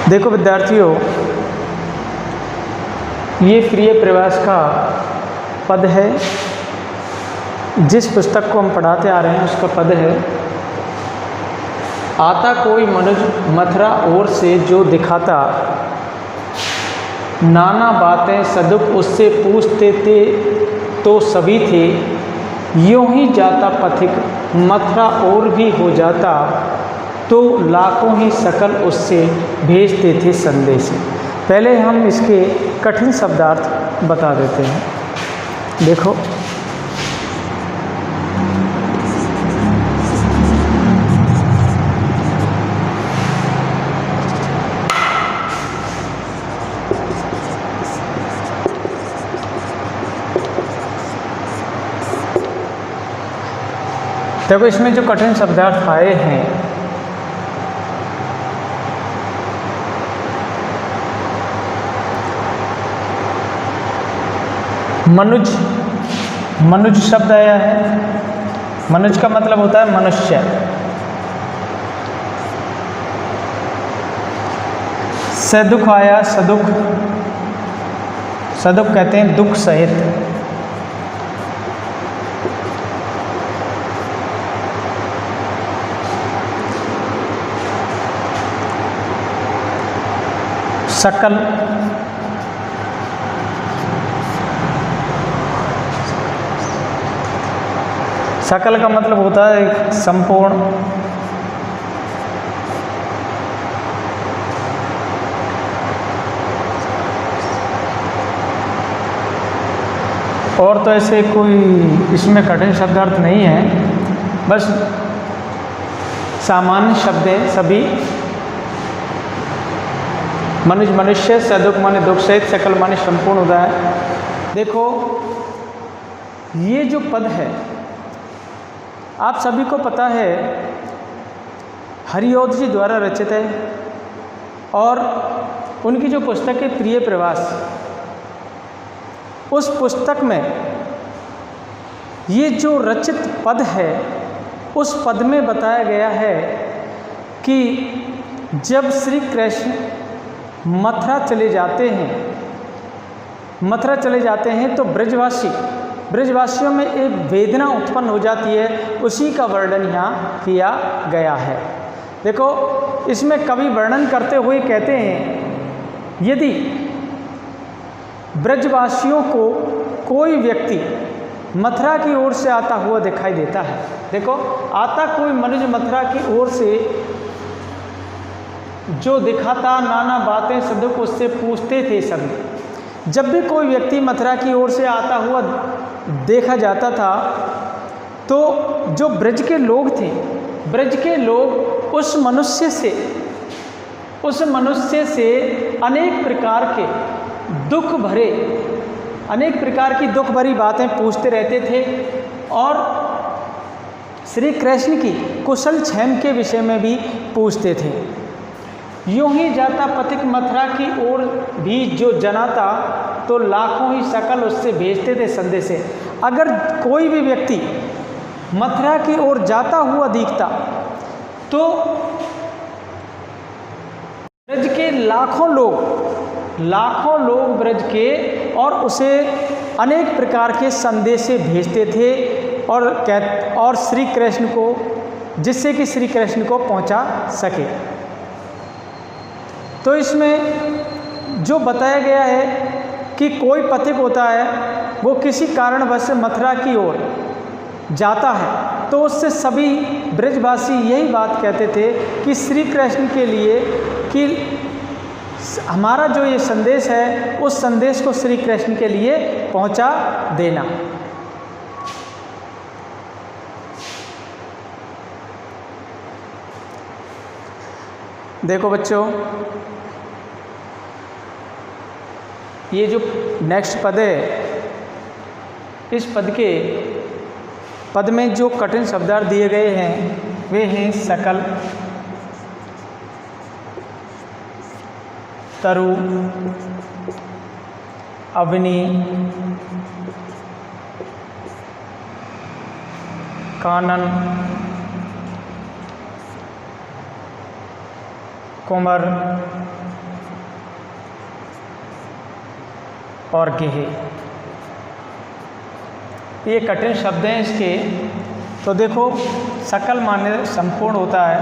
देखो विद्यार्थियों, ये प्रिय प्रवास का पद है। जिस पुस्तक को हम पढ़ाते आ रहे हैं उसका पद है, आता कोई मनुज मथुरा ओर से जो दिखाता, नाना बातें सदुख उससे पूछते थे तो सभी थे, यूं ही जाता पथिक मथुरा और भी हो जाता, तो लाखों ही सकल उससे भेजते थे संदेश। पहले हम इसके कठिन शब्दार्थ बता देते हैं। देखो, देखो इसमें जो कठिन शब्दार्थ आए हैं, मनुज, मनुज शब्द आया है। मनुज का मतलब होता है मनुष्य। सदुख आया, सदुख, सदुख कहते हैं दुख सहित। सकल, सकल का मतलब होता है संपूर्ण। और तो ऐसे कोई इसमें कठिन शब्दार्थ नहीं है, बस सामान्य शब्द हैं सभी। मनुज मनुष्य, सदुख माने दुख सहित, सकल माने संपूर्ण होता है। देखो ये जो पद है, आप सभी को पता है, हरिऔध जी द्वारा रचित है। और उनकी जो पुस्तक है प्रिय प्रवास, उस पुस्तक में ये जो रचित पद है, उस पद में बताया गया है कि जब श्री कृष्ण मथुरा चले जाते हैं, मथुरा चले जाते हैं तो ब्रजवासियों में एक वेदना उत्पन्न हो जाती है। उसी का वर्णन यहाँ किया गया है। देखो इसमें कवि वर्णन करते हुए कहते हैं, यदि ब्रजवासियों को कोई व्यक्ति मथुरा की ओर से आता हुआ दिखाई देता है, देखो आता कोई मनुज मथुरा की ओर से जो दिखाता, नाना बातें सदुख उससे पूछते थे सभी। जब भी कोई व्यक्ति मथुरा की ओर से आता हुआ देखा जाता था, तो जो ब्रज के लोग थे, ब्रज के लोग उस मनुष्य से अनेक प्रकार के दुख भरी बातें पूछते रहते थे और श्री कृष्ण की कुशल क्षेम के विषय में भी पूछते थे। यूं ही जाता पथिक मथुरा की ओर भी जो जनाता, तो लाखों ही सकल उससे भेजते थे संदेश। अगर कोई भी व्यक्ति मथुरा की ओर जाता हुआ दिखता, तो ब्रज के लाखों लोग ब्रज के और उसे अनेक प्रकार के संदेश भेजते थे और श्री कृष्ण को, जिससे कि श्री कृष्ण को पहुंचा सके। तो इसमें जो बताया गया है कि कोई पथिक होता है, वो किसी कारणवश मथुरा की ओर जाता है, तो उससे सभी ब्रजवासी यही बात कहते थे कि श्री कृष्ण के लिए कि हमारा जो ये संदेश है, उस संदेश को श्री कृष्ण के लिए पहुंचा देना। देखो बच्चों, ये जो नेक्स्ट पद है, इस पद में जो कठिन शब्दार्थ दिए गए हैं वे हैं सकल, तरु, अवनी, कानन, कुंवर, और गेह। ये कठिन शब्द हैं इसके। तो देखो, सकल माने संपूर्ण होता है,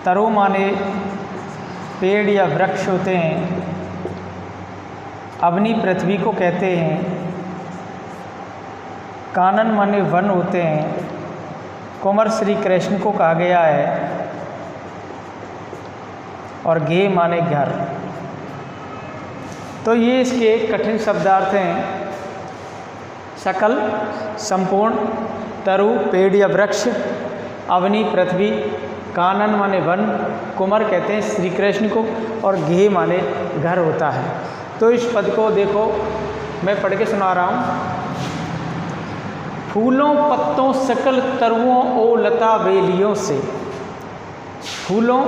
तरु माने पेड़ या वृक्ष होते हैं, अवनी पृथ्वी को कहते हैं, कानन माने वन होते हैं, कुंवर श्री कृष्ण को कहा गया है, और गे माने घर। तो ये इसके कठिन शब्दार्थ हैं। सकल, संपूर्ण, तरु पेड़ या वृक्ष, अवनी पृथ्वी, कानन माने वन, कुंवर कहते हैं श्री कृष्ण को, और गे माने घर होता है। तो इस पद को देखो, मैं पढ़ के सुना रहा हूँ। फूलों पत्तों सकल तरुओं ओ लता बेलियों से, फूलों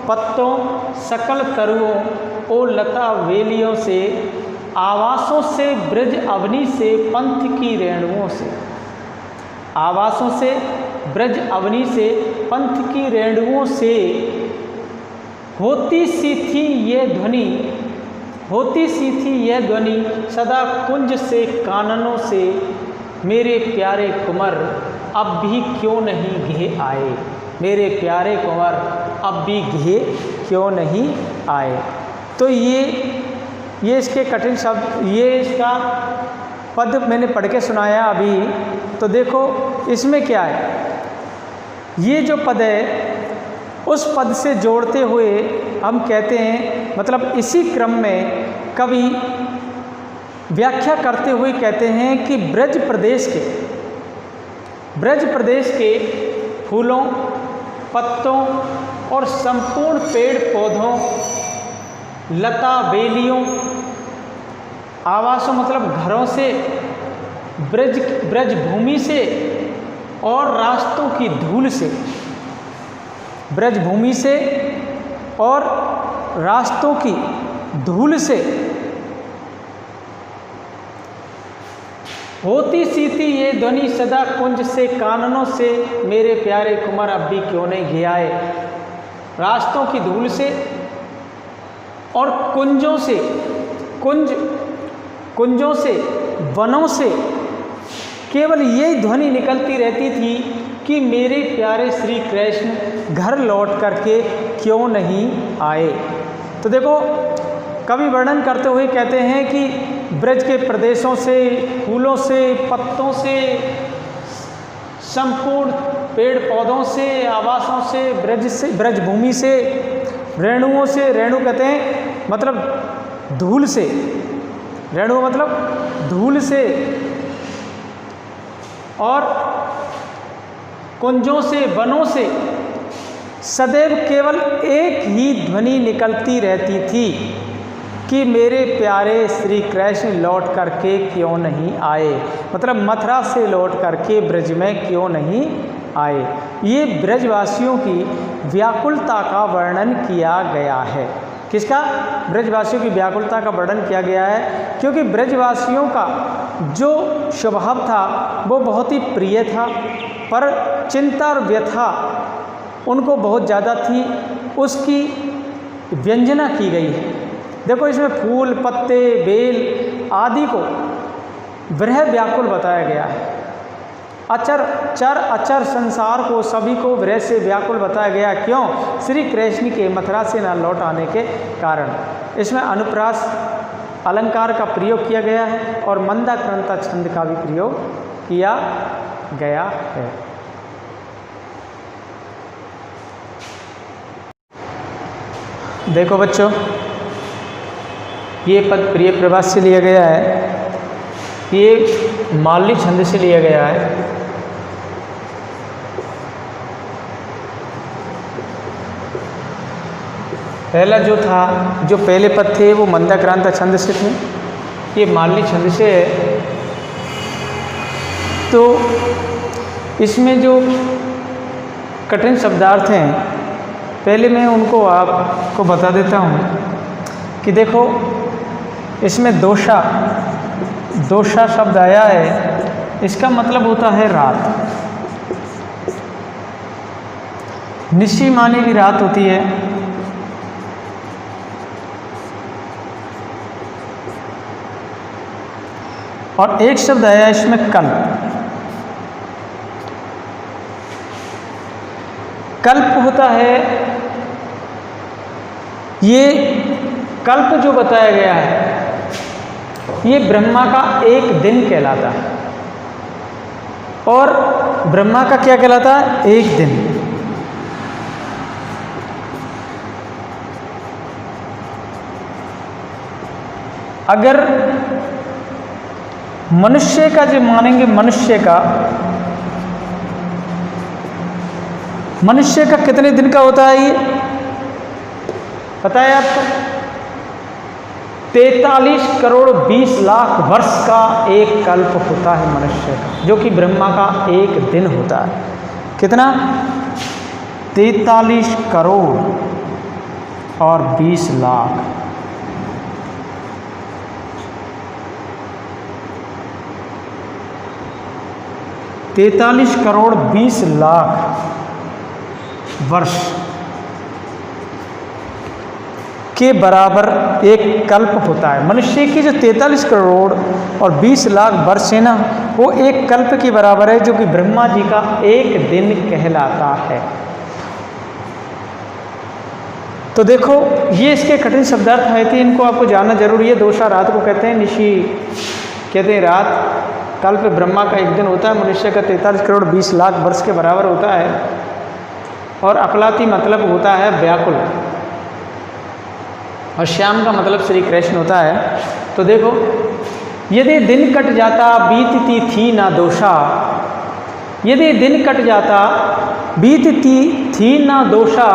पत्तों सकल तरुओं ओ लता बेलियों से, आवासों से ब्रज अवनी से पंथ की रेणुओं से, आवासों से ब्रज अवनी से पंथ की रेणुओं से, होती सी थी ये ध्वनि, होती सी थी यह ध्वनि सदा कुंज से काननों से, मेरे प्यारे कुंवर अब भी क्यों नहीं घेह आए, मेरे प्यारे कुंवर अब भी घेह क्यों नहीं आए। तो ये इसके कठिन शब्द, ये इसका पद मैंने पढ़ के सुनाया अभी। तो देखो इसमें क्या है, ये जो पद है उस पद से जोड़ते हुए हम कहते हैं, मतलब इसी क्रम में कवि व्याख्या करते हुए कहते हैं कि ब्रज प्रदेश के फूलों पत्तों और संपूर्ण पेड़ पौधों, लता बेलियों, आवासों मतलब घरों से, ब्रज भूमि से और रास्तों की धूल से, ब्रज भूमि से और रास्तों की धूल से, होती सी थी ये ध्वनि सदा कुंज से काननों से, मेरे प्यारे कुंवर अब भी क्यों नहीं घेह आए। रास्तों की धूल से और कुंजों से, कुंजों से, वनों से केवल यही ध्वनि निकलती रहती थी कि मेरे प्यारे श्री कृष्ण घर लौट करके क्यों नहीं आए। तो देखो कवि वर्णन करते हुए कहते हैं कि ब्रज के प्रदेशों से, फूलों से, पत्तों से, संपूर्ण पेड़ पौधों से, आवासों से, ब्रज भूमि से, रेणुओं से, रेणु कहते हैं मतलब धूल से, रेणु मतलब धूल से, और कुंजों से, वनों से सदैव केवल एक ही ध्वनि निकलती रहती थी कि मेरे प्यारे श्री कृष्ण लौट करके क्यों नहीं आए, मतलब मथुरा से लौट करके ब्रज में क्यों नहीं आए। ये ब्रजवासियों की व्याकुलता का वर्णन किया गया है। किसका? ब्रजवासियों की व्याकुलता का वर्णन किया गया है, क्योंकि ब्रजवासियों का जो स्वभाव था वो बहुत ही प्रिय था, पर चिंता और व्यथा उनको बहुत ज़्यादा थी, उसकी व्यंजना की गई है। देखो इसमें फूल, पत्ते, बेल आदि को वृह व्याकुल बताया गया है। अचर, चर अचर संसार को सभी को वृह से व्याकुल बताया गया। क्यों? श्री कृष्ण के मथुरा से न लौट आने के कारण। इसमें अनुप्रास अलंकार का प्रयोग किया गया है और मंदाक्रांता छंद का भी प्रयोग किया गया है। देखो बच्चों, ये पद प्रिय प्रभास से लिया गया है, ये मालनी छंद से लिया गया है। पहला जो था, जो पहले पद थे वो मंदाक्रांता छंद से थे, ये मालनी छंद से है। तो इसमें जो कठिन शब्दार्थ हैं, पहले मैं उनको आपको बता देता हूँ कि देखो इसमें दोषा, दोषा शब्द आया है, इसका मतलब होता है रात। निशी माने भी रात होती है, और एक शब्द आया इसमें कल्प। कल्प होता है, ये कल्प जो बताया गया है ये ब्रह्मा का एक दिन कहलाता है। और ब्रह्मा का क्या कहलाता है? एक दिन। अगर मनुष्य का जो मानेंगे, मनुष्य का कितने दिन का होता है ये पता है आपको? 43 करोड़ 20 लाख वर्ष का एक कल्प होता है मनुष्य का, जो कि ब्रह्मा का एक दिन होता है। कितना? 43 करोड़ और 20 लाख। तैंतालीस करोड़ 20 लाख वर्ष के बराबर एक कल्प होता है। मनुष्य की जो 43 करोड़ और 20 लाख वर्ष है ना, वो एक कल्प के बराबर है, जो कि ब्रह्मा जी का एक दिन कहलाता है। तो देखो, ये इसके कठिन शब्दार्थ है थे, इनको आपको जानना जरूरी है। दोषा रात को कहते हैं, निशी कहते हैं रात। कल्प ब्रह्मा का एक दिन होता है, मनुष्य का 43 करोड़ 20 लाख वर्ष के बराबर होता है। और अकलाती मतलब होता है व्याकुल, और श्याम का मतलब श्री कृष्ण होता है। तो देखो, यदि दिन कट जाता बीतती थी ना दोषा, यदि दिन कट जाता बीतती थी ना दोषा,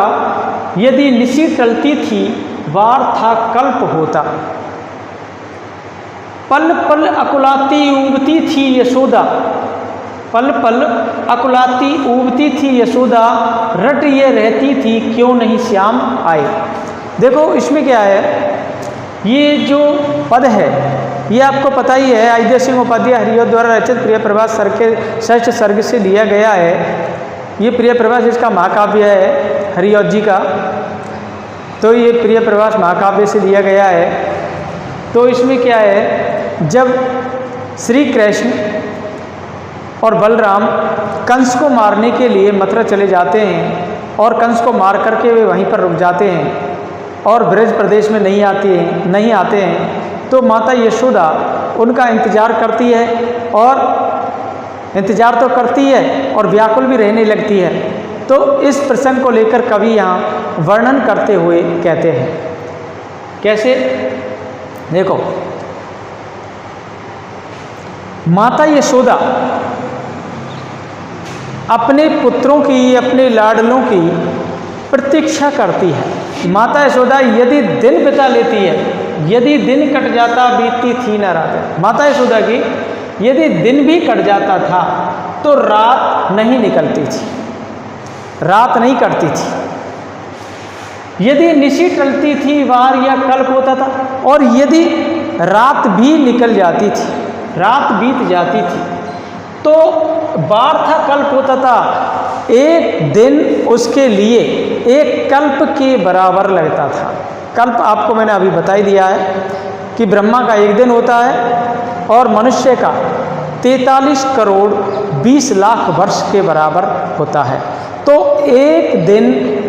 यदि निशी टलती थी वार था कल्प होता। पल पल अकुलाती उबती थी यशोदा, पल पल अकुलाती उबती थी यशोदा, रट ये रहती थी क्यों नहीं श्याम आए। देखो इसमें क्या है, ये जो पद है ये आपको पता ही है, अयोध्या सिंह उपाध्याय हरिऔध द्वारा रचित प्रिय प्रभास सर के षष्ठ सर्ग से लिया गया है। ये प्रिय प्रभास इसका महाकाव्य है हरिऔध जी का। तो ये प्रिय प्रभास महाकाव्य से लिया गया है। तो इसमें क्या है, जब श्री कृष्ण और बलराम कंस को मारने के लिए मथुरा चले जाते हैं, और कंस को मार करके वे वहीं पर रुक जाते हैं और ब्रज प्रदेश में नहीं आते हैं, तो माता यशोदा उनका इंतज़ार करती है, और इंतज़ार तो करती है और व्याकुल भी रहने लगती है। तो इस प्रसंग को लेकर कवि यहाँ वर्णन करते हुए कहते हैं, कैसे? देखो, माता यशोदा अपने पुत्रों की, अपने लाडलों की प्रतीक्षा करती है। माता यशोदा यदि दिन बिता लेती है, यदि दिन कट जाता बीतती थी ना रात, माता यशोदा की यदि दिन भी कट जाता था तो रात नहीं निकलती थी, रात नहीं कटती थी। यदि निशी टलती थी वार या कल्प होता था, और यदि रात भी निकल जाती थी, रात बीत जाती थी, तो बार था कल्प होता था। एक दिन उसके लिए एक कल्प के बराबर लगता था। कल्प आपको मैंने अभी बता ही दिया है कि ब्रह्मा का एक दिन होता है और मनुष्य का 43 करोड़ 20 लाख वर्ष के बराबर होता है। तो एक दिन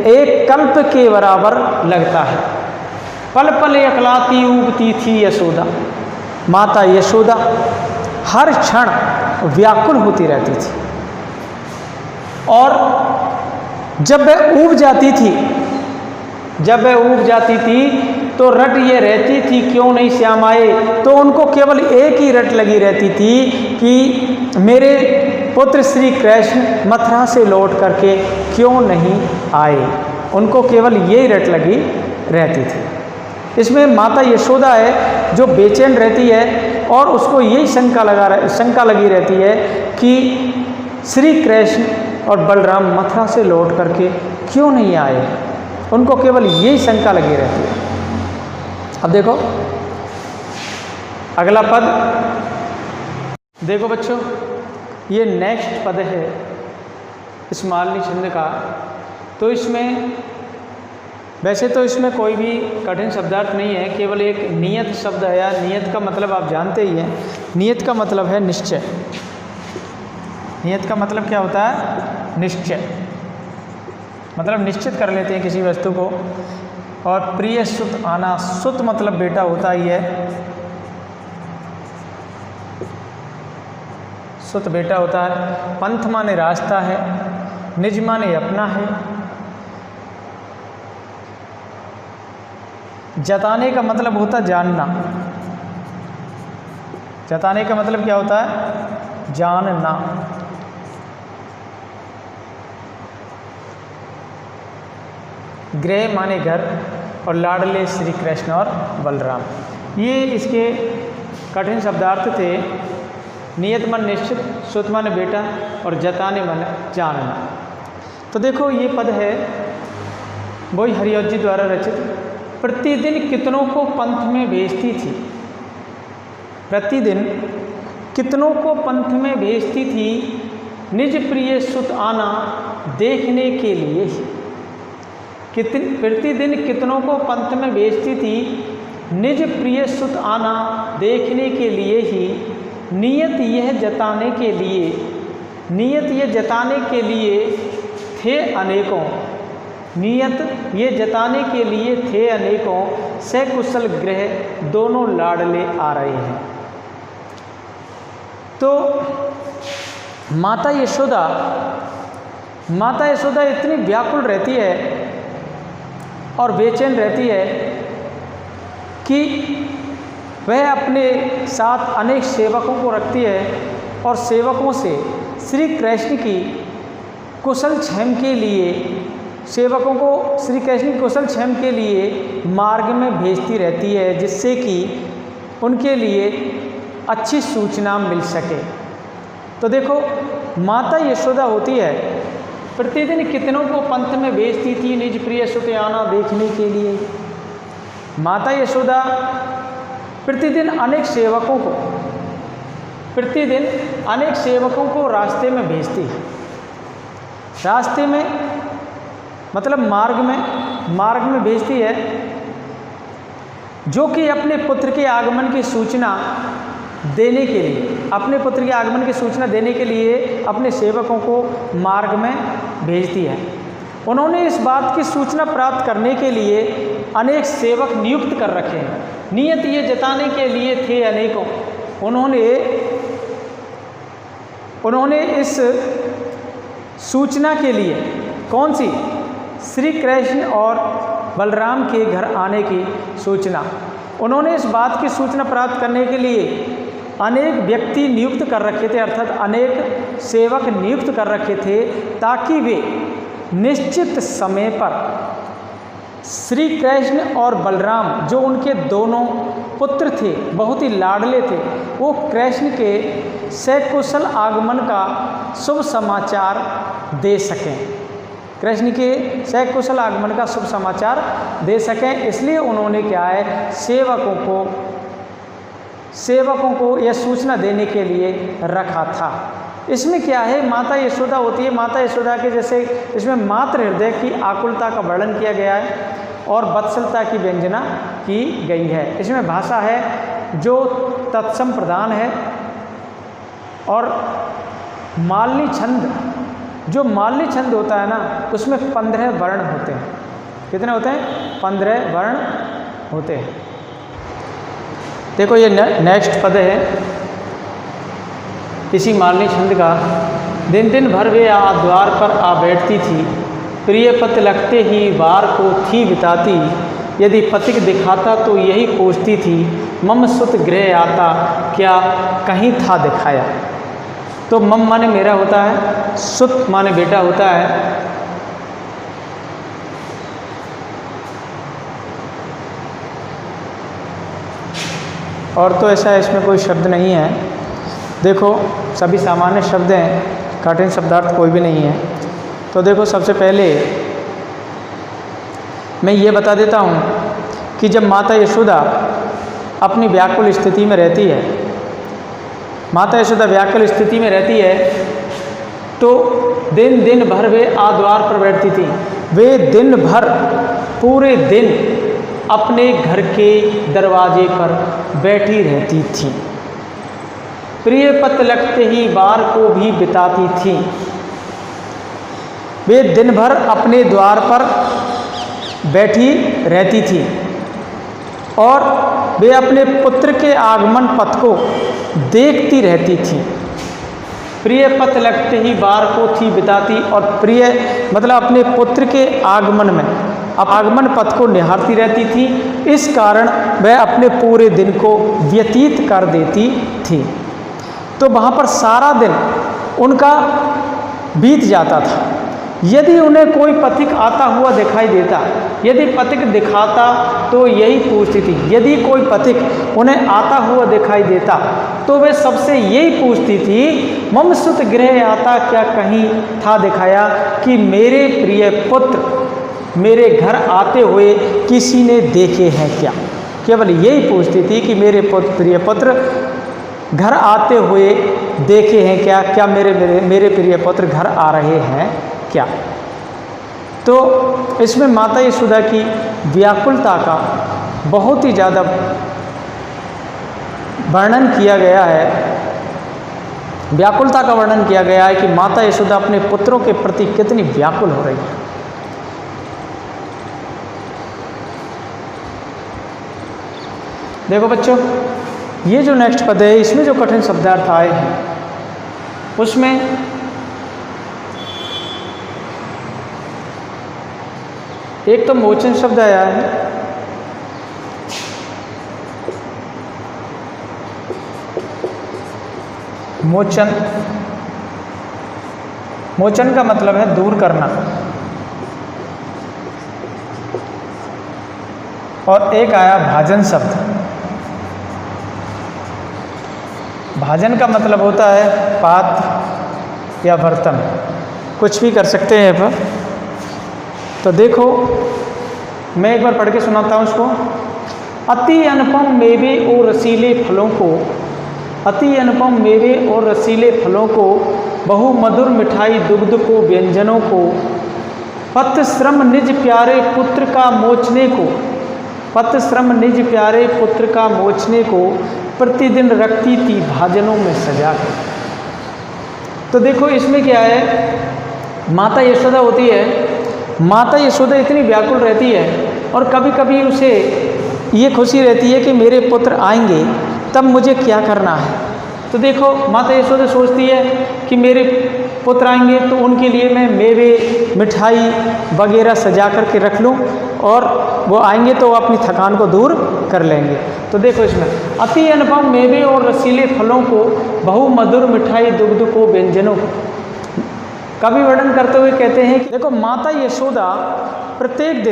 एक कल्प के बराबर लगता है। पल पल अकलाती उगती थी यशोदा, माता यशोदा हर क्षण व्याकुल होती रहती थी, और जब वह ऊब जाती थी तो रट ये रहती थी क्यों नहीं श्याम आए। तो उनको केवल एक ही रट लगी रहती थी कि मेरे पुत्र श्री कृष्ण मथुरा से लौट करके क्यों नहीं आए। उनको केवल यही रट लगी रहती थी। इसमें माता यशोदा है जो बेचैन रहती है, और उसको यही शंका लगी रहती है कि श्री कृष्ण और बलराम मथुरा से लौट करके क्यों नहीं आए। उनको केवल यही शंका लगी रहती है। अब देखो अगला पद, देखो बच्चों, ये नेक्स्ट पद है, इस मालनी छंद का। तो इसमें वैसे तो इसमें कोई भी कठिन शब्दार्थ नहीं है, केवल एक नियत शब्द है। या नियत का मतलब आप जानते ही हैं, नियत का मतलब है निश्चय। नियत का मतलब क्या होता है? निश्चय, मतलब निश्चित कर लेते हैं किसी वस्तु को। और प्रिय सुत आना, सुत मतलब बेटा होता ही है, सुत बेटा होता है। पंथ माने रास्ता है, निज माने अपना है, जताने का मतलब होता जानना। जताने का मतलब क्या होता है? जानना। गृह माने घर, और लाडले श्री कृष्ण और बलराम। ये इसके कठिन शब्दार्थ थे। नियत मन निश्चित, सुत माने बेटा, और जताने मन जानना। तो देखो ये पद है वही हरिऔध जी द्वारा रचित। प्रतिदिन कितनों को पंथ में भेजती थी, प्रतिदिन कितनों को पंथ में भेजती थी, निज प्रिय सुत आना देखने के लिए। प्रतिदिन कितनों को पंथ में भेजती थी, निज प्रिय सुत आना देखने के लिए ही। नियत यह जताने के लिए, नियत यह जताने के लिए थे अनेकों, नियत ये जताने के लिए थे अनेकों, सकुशल गृह दोनों लाडले आ रहे हैं। तो माता यशोदा, माता यशोदा इतनी व्याकुल रहती है और बेचैन रहती है कि वह अपने साथ अनेक सेवकों को रखती है और सेवकों से श्री कृष्ण की कुशल क्षेम के लिए, सेवकों को श्री कृष्ण की कुशल क्षेम के लिए मार्ग में भेजती रहती है, जिससे कि उनके लिए अच्छी सूचना मिल सके। तो देखो माता यशोदा होती है, प्रतिदिन कितनों को पंथ में भेजती थी निज प्रिय सुत आना देखने के लिए। माता यशोदा प्रतिदिन अनेक सेवकों को, प्रतिदिन अनेक सेवकों को रास्ते में भेजती है। रास्ते में मतलब मार्ग में भेजती है, जो कि अपने पुत्र के आगमन की सूचना देने के लिए, अपने पुत्र के आगमन की सूचना देने के लिए अपने सेवकों को मार्ग में भेजती है। उन्होंने इस बात की सूचना प्राप्त करने के लिए अनेक सेवक नियुक्त कर रखे हैं। नियत ये जताने के लिए थे अनेकों। उन्होंने इस सूचना के लिए, कौन सी? श्री कृष्ण और बलराम के घर आने की सूचना। उन्होंने इस बात की सूचना प्राप्त करने के लिए अनेक व्यक्ति नियुक्त कर रखे थे, अर्थात अनेक सेवक नियुक्त कर रखे थे, ताकि वे निश्चित समय पर श्री कृष्ण और बलराम, जो उनके दोनों पुत्र थे, बहुत ही लाडले थे, वो कृष्ण के सकुशल आगमन का शुभ समाचार दे सकें, कृष्ण के सकुशल आगमन का शुभ समाचार दे सकें। इसलिए उन्होंने क्या है, सेवकों को यह सूचना देने के लिए रखा था। इसमें क्या है, माता यशोदा होती है। माता यशोदा के जैसे इसमें मातृ हृदय की आकुलता का वर्णन किया गया है और वत्सलता की व्यंजना की गई है। इसमें भाषा है जो तत्सम प्रधान है, और मालनी छंद, जो मालनी छंद होता है ना, उसमें 15 वर्ण होते हैं। कितने होते हैं? 15 वर्ण होते हैं। देखो ये नेक्स्ट पद है इसी मालनी छंद का। दिन दिन भर वे द्वार पर आ बैठती थी, प्रिय पति लगते ही वार को थी बिताती, यदि पथिक दिखाता तो यही पूछती थी, मम सुत गृह आता क्या कहीं था दिखाया। तो मम माने मेरा होता है, सुत माने बेटा होता है। और तो ऐसा इसमें कोई शब्द नहीं है। देखो सभी सामान्य शब्द हैं, कठिन शब्दार्थ कोई भी नहीं है। तो देखो सबसे पहले मैं ये बता देता हूँ कि जब माता यशोदा अपनी व्याकुल स्थिति में रहती है, माता यशोदा व्याकुल स्थिति में रहती है, तो दिन दिन भर वे द्वार पर बैठती थी। वे दिन भर पूरे दिन अपने घर के दरवाजे पर बैठी रहती थीं। प्रिय पत्र लगते ही बार को भी बिताती थीं। वे दिन भर अपने द्वार पर बैठी रहती थी और वे अपने पुत्र के आगमन पथ को देखती रहती थी। प्रिय पत्र लगते ही बार को थी बिताती, और प्रिय मतलब अपने पुत्र के आगमन में आगमन पथ को निहारती रहती थी। इस कारण वह अपने पूरे दिन को व्यतीत कर देती थी। तो वहाँ पर सारा दिन उनका बीत जाता था। यदि उन्हें कोई पथिक आता हुआ दिखाई देता, यदि पथिक दिखाता तो यही पूछती थी, यदि कोई पथिक उन्हें आता हुआ दिखाई देता तो वे सबसे यही पूछती थी, मम सुत गृह आता, क्या कहीं था दिखाया कि मेरे प्रिय पुत्र मेरे घर आते हुए किसी ने देखे हैं क्या। केवल यही पूछती थी कि मेरे प्रिय पुत्र घर आते हुए देखे हैं क्या, क्या मेरे प्रिय पुत्र घर आ रहे हैं क्या। तो इसमें माता यशोदा की व्याकुलता का बहुत ही ज़्यादा वर्णन किया गया है। व्याकुलता का वर्णन किया गया है कि माता यशोदा अपने पुत्रों के प्रति कितनी व्याकुल हो रही है। देखो बच्चों, ये जो नेक्स्ट पद है, इसमें जो कठिन शब्दार्थ आए हैं उसमें एक तो मोचन शब्द आया है, मोचन, मोचन का मतलब है दूर करना, और एक आया भाजन शब्द। भाजन का मतलब होता है पात्र या बर्तन, कुछ भी कर सकते हैं पर। तो देखो मैं एक बार पढ़ के सुनाता हूँ इसको। अति अनुपम मेवे और रसीले फलों को, अति अनुपम मेवे और रसीले फलों को, बहु मधुर मिठाई दुग्ध को, व्यंजनों को, पत्र श्रम निज प्यारे पुत्र का मोचने को, पत्र श्रम निज प्यारे पुत्र का मोचने को, प्रतिदिन रखती थी भाजनों में सजा कर। तो देखो इसमें क्या है, माता यशोदा होती है, माता यशोदा इतनी व्याकुल रहती है और कभी कभी उसे ये खुशी रहती है कि मेरे पुत्र आएंगे तब मुझे क्या करना है। तो देखो माता यशोदा सोचती है कि मेरे पुत्र आएंगे तो उनके लिए मैं मेवे मिठाई वगैरह सजा करके रख लूँ, और वो आएंगे तो वो अपनी थकान को दूर कर लेंगे। तो देखो इसमें अति अनुपम मेवे और रसीले फलों को, बहु मधुर मिठाई दुग्ध को, व्यंजनों को, कवि वर्णन करते हुए कहते हैं कि देखो माता यशोदा प्रत्येक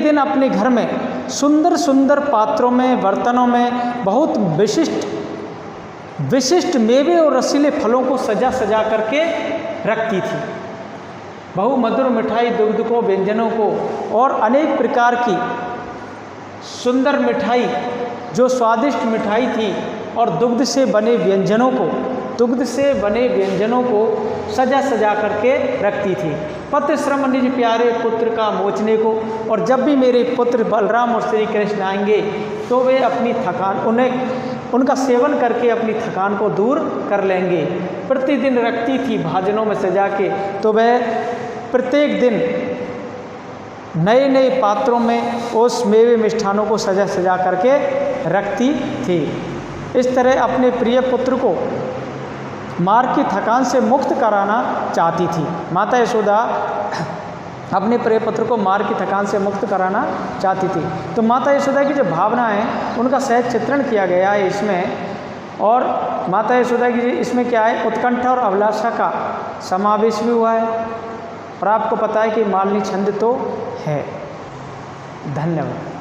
दिन अपने घर में सुंदर सुंदर पात्रों में, बर्तनों में बहुत विशिष्ट मेवे और रसीले फलों को सजा सजा करके रखती थी। बहु मधुर मिठाई दुग्ध को, व्यंजनों को, और अनेक प्रकार की सुंदर मिठाई जो स्वादिष्ट मिठाई थी, और दुग्ध से बने व्यंजनों को, दुग्ध से बने व्यंजनों को सजा सजा करके रखती थी। पत्र श्रम निज प्यारे पुत्र का मोचने को, और जब भी मेरे पुत्र बलराम और श्री कृष्ण आएंगे तो वे अपनी थकान, उनका सेवन करके अपनी थकान को दूर कर लेंगे। प्रतिदिन रखती थी भाजनों में सजा के, तो वह प्रत्येक दिन नए नए पात्रों में उस मेवे मिष्ठानों को सजा सजा करके रखती थी। इस तरह अपने प्रिय पुत्र को मार्ग की थकान से मुक्त कराना चाहती थी। माता यशोदा अपने प्रिय पुत्र को मार्ग की थकान से मुक्त कराना चाहती थी। तो माता यशोदा की जो भावना है उनका सहज चित्रण किया गया है इसमें, और माता यशोदा की इसमें क्या है, उत्कंठा और अभिलाषा का समावेश भी हुआ है। और आपको पता है कि मालिनी छंद तो है। धन्यवाद।